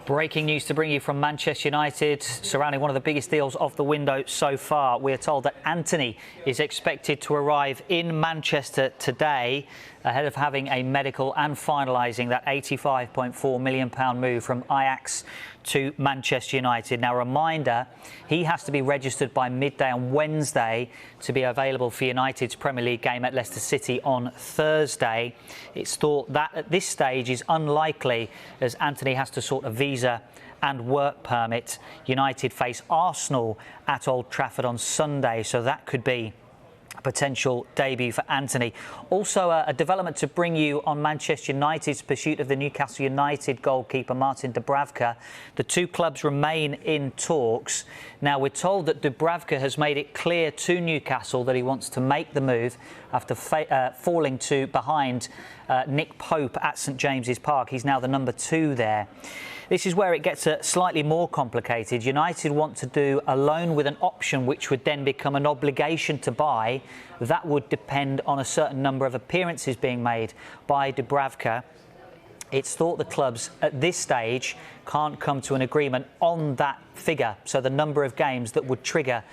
Breaking news to bring you from Manchester United surrounding one of the biggest deals of the window so far. We're told that Antony is expected to arrive in Manchester today ahead of having a medical and finalising that £85.4 million move from Ajax to Manchester United. Now, a reminder, he has to be registered by midday on Wednesday to be available for United's Premier League game at Leicester City on Thursday. It's thought that at this stage is unlikely as Antony has to sort a visa and work permit. United face Arsenal at Old Trafford on Sunday, so that could be a potential debut for Antony. Also, a development to bring you on Manchester United's pursuit of the Newcastle United goalkeeper Martin Dubravka. The two clubs remain in talks. Now, we're told that Dubravka has made it clear to Newcastle that he wants to make the move after falling behind Nick Pope at St James's Park. He's now the number 2 there. This is where it gets slightly more complicated. United want to do a loan with an option which would then become an obligation to buy. That would depend on a certain number of appearances being made by Dubravka. It's thought the clubs at this stage can't come to an agreement on that figure, so the number of games that would trigger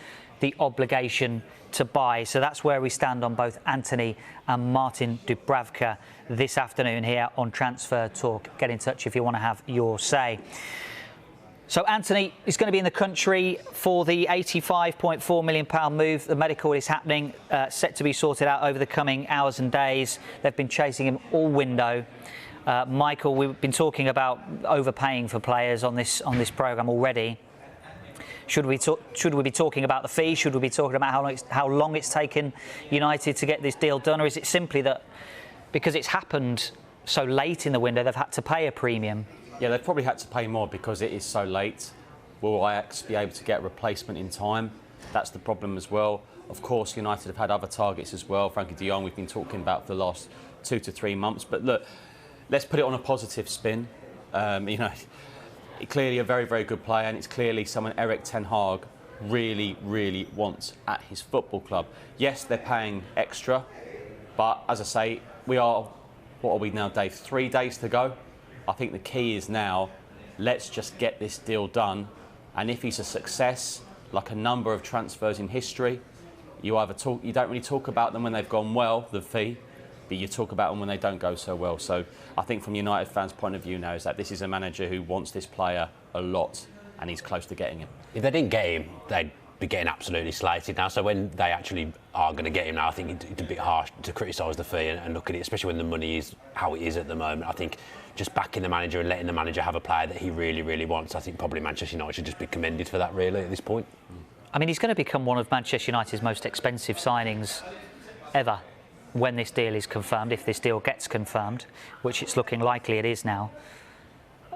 the obligation to buy. So that's where we stand on both Antony and Martin Dubravka this afternoon here on Transfer Talk. Get in touch if you want to have your say. So Antony is going to be in the country for the £85.4 million move. The medical is happening, set to be sorted out over the coming hours and days. They've been chasing him all window. Michael, we've been talking about overpaying for players on this programme already. Should we be talking about the fee? Should we be talking about how long it's taken United to get this deal done? Or is it simply that because it's happened so late in the window, they've had to pay a premium? Yeah, they've probably had to pay more because it is so late. Will Ajax be able to get a replacement in time? That's the problem as well. Of course, United have had other targets as well. Frankie de Jong, we've been talking about for the last 2 to 3 months. But look, let's put it on a positive spin. Clearly a very, very good player, and it's clearly someone Erik ten Hag really, really wants at his football club. Yes, they're paying extra, but as I say, what are we now, Dave? 3 days to go. I think the key is now, let's just get this deal done. And if he's a success, like a number of transfers in history, you don't really talk about them when they've gone well, the fee, but you talk about them when they don't go so well. So I think from United fans' point of view now is that this is a manager who wants this player a lot, and he's close to getting him. If they didn't get him, they'd be getting absolutely slated now. So when they actually are going to get him now, I think it's a bit harsh to criticise the fee and look at it, especially when the money is how it is at the moment. I think just backing the manager and letting the manager have a player that he really, really wants, I think probably Manchester United should just be commended for that, really, at this point. I mean, he's going to become one of Manchester United's most expensive signings ever when this deal is confirmed, if this deal gets confirmed, which it's looking likely it is now.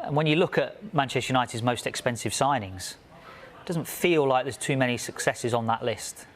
And when you look at Manchester United's most expensive signings, it doesn't feel like there's too many successes on that list.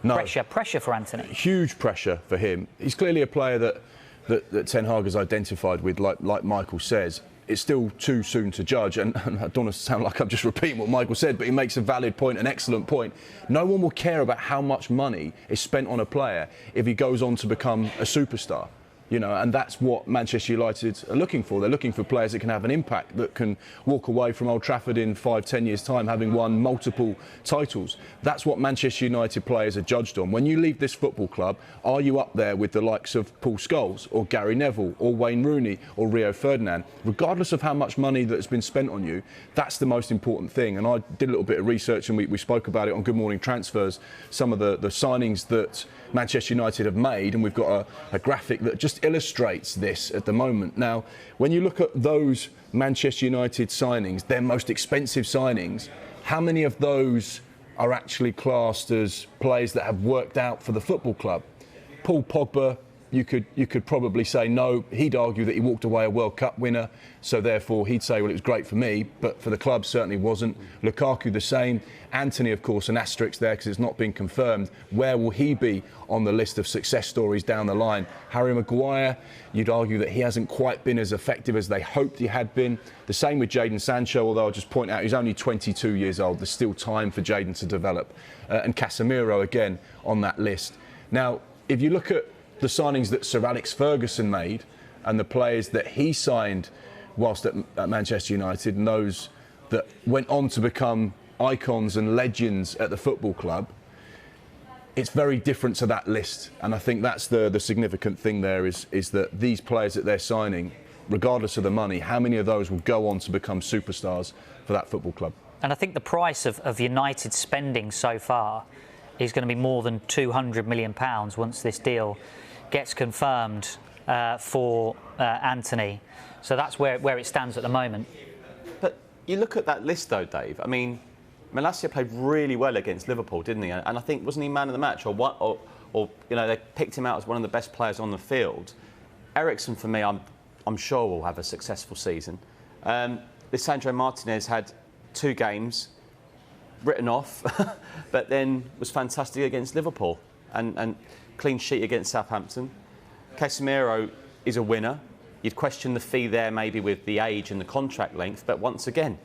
No. Pressure for Antony. Huge pressure for him. He's clearly a player that Ten Hag has identified with, like Michael says. It's still too soon to judge, and I don't want to sound like I'm just repeating what Michael said, but he makes a valid point, an excellent point. No one will care about how much money is spent on a player if he goes on to become a superstar. And that's what Manchester United are looking for. They're looking for players that can have an impact, that can walk away from Old Trafford in 5-10 years' time having won multiple titles. That's what Manchester United players are judged on. When you leave this football club, are you up there with the likes of Paul Scholes or Gary Neville or Wayne Rooney or Rio Ferdinand? Regardless of how much money that's been spent on you, that's the most important thing. And I did a little bit of research, and we spoke about it on Good Morning Transfers, some of the signings that Manchester United have made, and we've got a graphic that just illustrates this at the moment. Now, when you look at those Manchester United signings, their most expensive signings, how many of those are actually classed as players that have worked out for the football club? Paul Pogba, you could probably say no. He'd argue that he walked away a World Cup winner, so therefore he'd say, well, it was great for me, but for the club certainly wasn't. Lukaku the same. Antony, of course, an asterisk there because it's not been confirmed. Where will he be on the list of success stories down the line? Harry Maguire, you'd argue that he hasn't quite been as effective as they hoped he had been. The same with Jadon Sancho, although I'll just point out he's only 22 years old. There's still time for Jadon to develop. And Casemiro, again, on that list. Now, if you look at the signings that Sir Alex Ferguson made and the players that he signed whilst at Manchester United, and those that went on to become icons and legends at the football club, it's very different to that list. And I think that's the significant thing there is that these players that they're signing, regardless of the money, how many of those will go on to become superstars for that football club? And I think the price of United spending so far is going to be more than £200 million once this deal gets confirmed for Antony. So that's where it stands at the moment. But you look at that list though, Dave. I mean, Malacia played really well against Liverpool, didn't he? And I think, wasn't he man of the match or what? Or you know, they picked him out as one of the best players on the field. Eriksen, for me, I'm sure will have a successful season. Lisandro Martinez had 2 games written off, but then was fantastic against Liverpool and clean sheet against Southampton. Casemiro is a winner. You'd question the fee there maybe with the age and the contract length, but once again,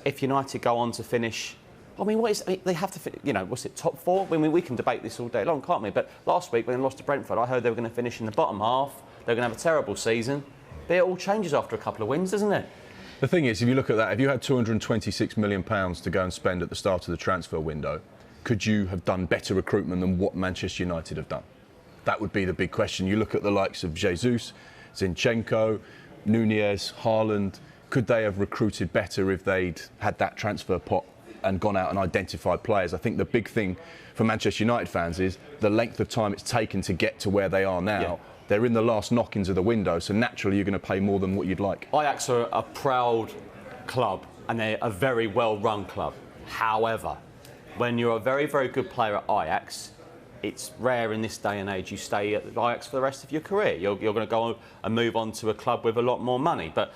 if United go on to finish, they have to, you know, what's it, top 4? I mean, we can debate this all day long, can't we? But last week when they lost to Brentford, I heard they were going to finish in the bottom half. They're going to have a terrible season. But it all changes after a couple of wins, doesn't it? The thing is, if you look at that, if you had £226 million to go and spend at the start of the transfer window, could you have done better recruitment than what Manchester United have done? That would be the big question. You look at the likes of Jesus, Zinchenko, Nunez, Haaland. Could they have recruited better if they'd had that transfer pot and gone out and identified players? I think the big thing for Manchester United fans is the length of time it's taken to get to where they are now. Yeah. They're in the last knock-ins of the window, so naturally you're going to pay more than what you'd like. Ajax are a proud club and they're a very well-run club. However, when you're a very, very good player at Ajax, it's rare in this day and age you stay at Ajax for the rest of your career. You're going to go and move on to a club with a lot more money. But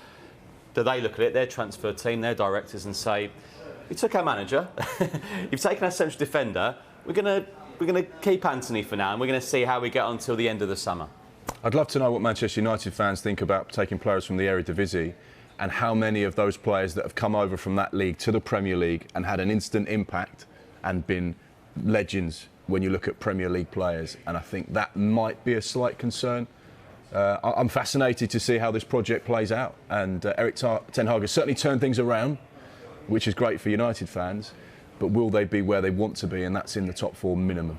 do they look at it, their transfer team, their directors, and say, "We took our manager, you've taken our central defender, we're going to keep Antony for now, and we're going to see how we get on until the end of the summer"? I'd love to know what Manchester United fans think about taking players from the Eredivisie and how many of those players that have come over from that league to the Premier League and had an instant impact and been legends when you look at Premier League players. And I think that might be a slight concern. I'm fascinated to see how this project plays out. And Erik ten Hag has certainly turned things around, which is great for United fans. But will they be where they want to be? And that's in the top 4 minimum.